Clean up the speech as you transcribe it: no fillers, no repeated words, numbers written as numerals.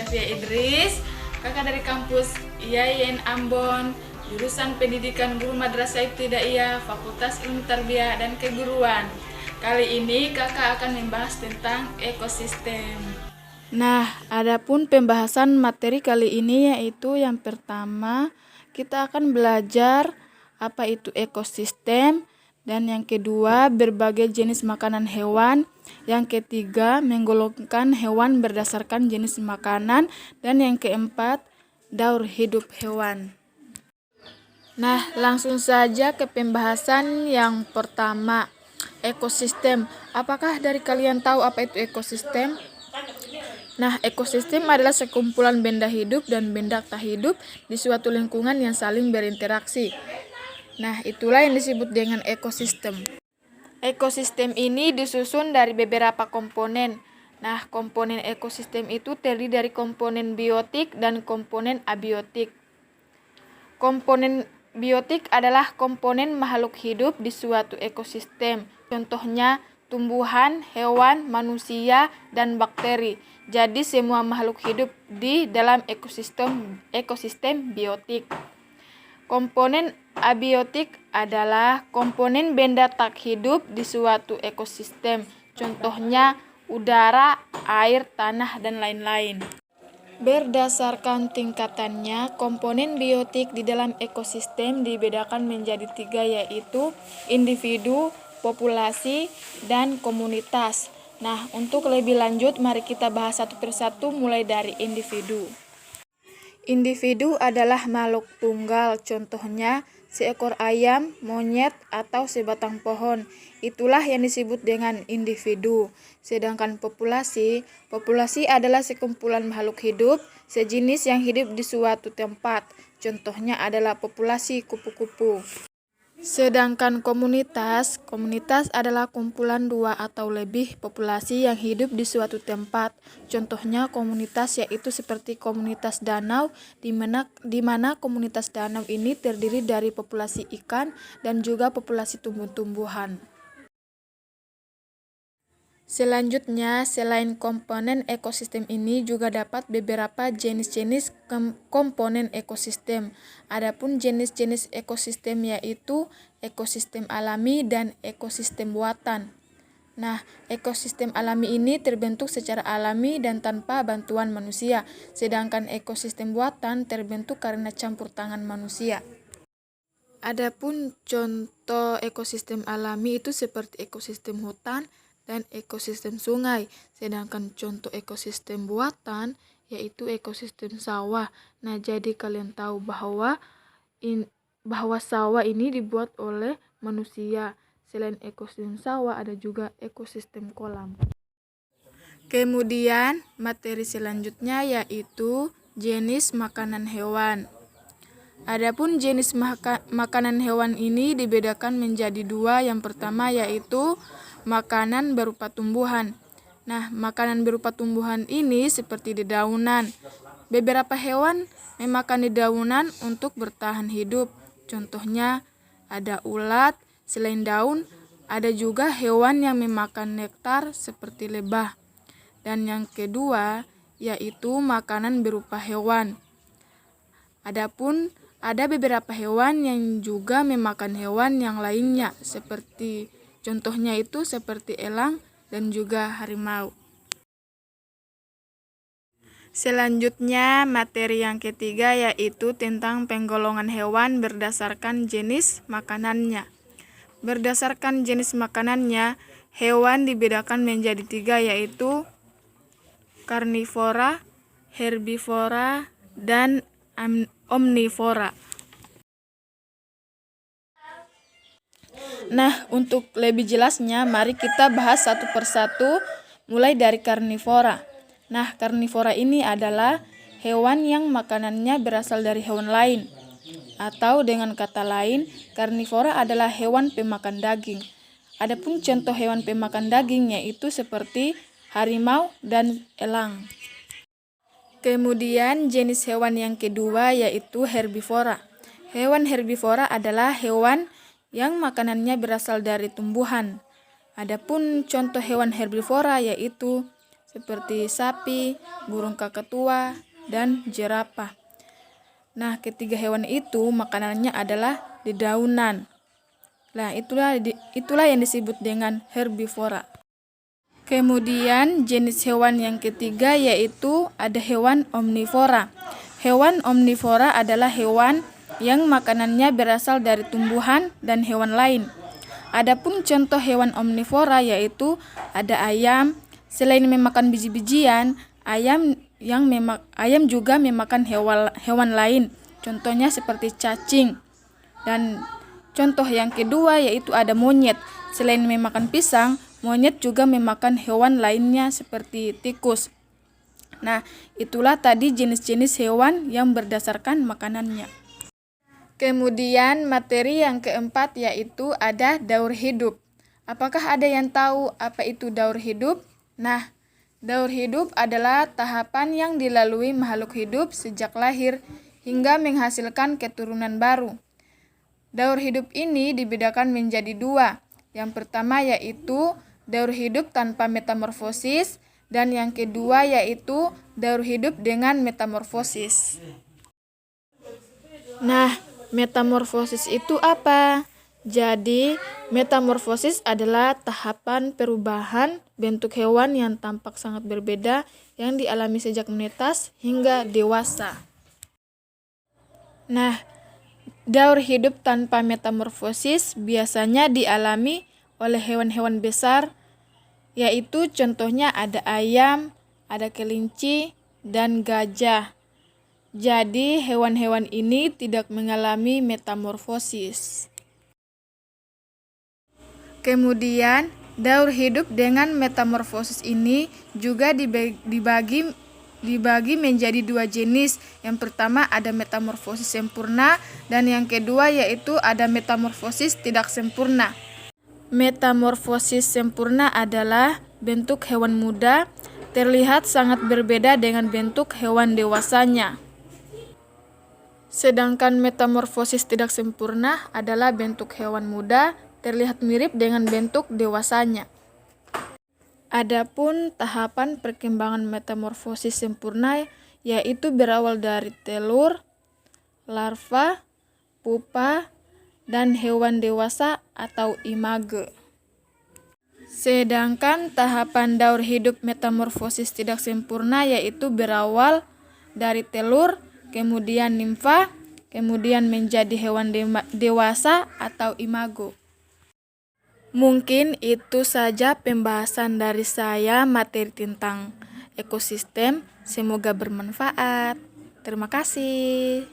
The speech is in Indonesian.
Safia Idris, kakak dari kampus IAIN Ambon, jurusan Pendidikan Guru Madrasah Ibtidaiyah, Fakultas Ilmu Tarbiyah dan Keguruan. Kali ini kakak akan membahas tentang ekosistem. Nah, adapun pembahasan materi kali ini yaitu yang pertama, kita akan belajar apa itu ekosistem, dan yang kedua, berbagai jenis makanan hewan. Yang ketiga, menggolongkan hewan berdasarkan jenis makanan. Dan yang keempat, daur hidup hewan. Nah, langsung saja ke pembahasan yang pertama, ekosistem. Apakah dari kalian tahu apa itu ekosistem? Nah, ekosistem adalah sekumpulan benda hidup dan benda tak hidup di suatu lingkungan yang saling berinteraksi. Nah, itulah yang disebut dengan ekosistem. Ekosistem ini disusun dari beberapa komponen. Nah, komponen ekosistem itu terdiri dari komponen biotik dan komponen abiotik. Komponen biotik adalah komponen makhluk hidup di suatu ekosistem. Contohnya tumbuhan, hewan, manusia, dan bakteri. Jadi semua makhluk hidup di dalam ekosistem biotik. Komponen abiotik adalah komponen benda tak hidup di suatu ekosistem. Contohnya udara, air, tanah, dan lain-lain. Berdasarkan tingkatannya, komponen biotik di dalam ekosistem dibedakan menjadi 3, yaitu individu, populasi, dan komunitas. Nah, untuk lebih lanjut, mari kita bahas satu persatu mulai dari individu. Individu adalah makhluk tunggal, contohnya seekor ayam, monyet, atau sebatang pohon. Itulah yang disebut dengan individu. Sedangkan populasi adalah sekumpulan makhluk hidup sejenis yang hidup di suatu tempat. Contohnya adalah populasi kupu-kupu. Sedangkan komunitas adalah kumpulan 2 atau lebih populasi yang hidup di suatu tempat. Contohnya komunitas yaitu seperti komunitas danau, di mana komunitas danau ini terdiri dari populasi ikan dan juga populasi tumbuh-tumbuhan. Selanjutnya, selain komponen ekosistem ini juga dapat beberapa jenis-jenis komponen ekosistem. Adapun jenis-jenis ekosistem yaitu ekosistem alami dan ekosistem buatan. Nah, ekosistem alami ini terbentuk secara alami dan tanpa bantuan manusia, sedangkan ekosistem buatan terbentuk karena campur tangan manusia. Adapun contoh ekosistem alami itu seperti ekosistem hutan dan ekosistem sungai, sedangkan contoh ekosistem buatan yaitu ekosistem sawah. Nah, jadi kalian tahu bahwa sawah ini dibuat oleh manusia. Selain ekosistem sawah, ada juga ekosistem kolam. Kemudian, materi selanjutnya yaitu jenis makanan hewan. Adapun jenis makanan hewan ini dibedakan menjadi 2. Yang pertama yaitu makanan berupa tumbuhan. Nah, makanan berupa tumbuhan ini seperti dedaunan. Beberapa hewan memakan dedaunan untuk bertahan hidup. Contohnya ada ulat. Selain daun, ada juga hewan yang memakan nektar seperti lebah. Dan yang kedua yaitu makanan berupa hewan. Adapun ada beberapa hewan yang juga memakan hewan yang lainnya, seperti contohnya itu seperti elang dan juga harimau. Selanjutnya, materi yang ketiga yaitu tentang penggolongan hewan berdasarkan jenis makanannya. Berdasarkan jenis makanannya, hewan dibedakan menjadi 3, yaitu karnivora, herbivora, dan omnivora. Nah, untuk lebih jelasnya, mari kita bahas satu persatu mulai dari karnivora. Nah, karnivora ini adalah hewan yang makanannya berasal dari hewan lain. Atau dengan kata lain, karnivora adalah hewan pemakan daging. Adapun contoh hewan pemakan daging yaitu seperti harimau dan elang. Kemudian jenis hewan yang kedua yaitu herbivora. Hewan herbivora adalah hewan yang makanannya berasal dari tumbuhan. Adapun contoh hewan herbivora yaitu seperti sapi, burung kakatua, dan jerapah. Nah, ketiga hewan itu makanannya adalah dedaunan. Nah, itulah yang disebut dengan herbivora. Kemudian jenis hewan yang ketiga yaitu ada hewan omnivora. Hewan omnivora adalah hewan yang makanannya berasal dari tumbuhan dan hewan lain. Adapun contoh hewan omnivora yaitu ada ayam. Selain memakan biji-bijian, ayam juga memakan hewan lain. Contohnya seperti cacing. Dan contoh yang kedua yaitu ada monyet. Selain memakan pisang, monyet juga memakan hewan lainnya seperti tikus. Nah, itulah tadi jenis-jenis hewan yang berdasarkan makanannya. Kemudian materi yang keempat yaitu ada daur hidup. Apakah ada yang tahu apa itu daur hidup? Nah, daur hidup adalah tahapan yang dilalui makhluk hidup sejak lahir hingga menghasilkan keturunan baru. Daur hidup ini dibedakan menjadi dua. Yang pertama yaitu daur hidup tanpa metamorfosis, dan yang kedua yaitu daur hidup dengan metamorfosis. Nah, metamorfosis itu apa? Jadi, metamorfosis adalah tahapan perubahan bentuk hewan yang tampak sangat berbeda yang dialami sejak menetas hingga dewasa. Nah, daur hidup tanpa metamorfosis biasanya dialami oleh hewan-hewan besar, yaitu contohnya ada ayam, ada kelinci, dan gajah. Jadi, hewan-hewan ini tidak mengalami metamorfosis. Kemudian, daur hidup dengan metamorfosis ini juga dibagi menjadi dua jenis. Yang pertama ada metamorfosis sempurna, dan yang kedua yaitu ada metamorfosis tidak sempurna. Metamorfosis sempurna adalah bentuk hewan muda terlihat sangat berbeda dengan bentuk hewan dewasanya. Sedangkan metamorfosis tidak sempurna adalah bentuk hewan muda terlihat mirip dengan bentuk dewasanya. Adapun tahapan perkembangan metamorfosis sempurna yaitu berawal dari telur, larva, pupa, dan hewan dewasa atau image. Sedangkan tahapan daur hidup metamorfosis tidak sempurna yaitu berawal dari telur, kemudian nimfa, kemudian menjadi hewan dewasa atau imago. Mungkin itu saja pembahasan dari saya materi tentang ekosistem. Semoga bermanfaat. Terima kasih.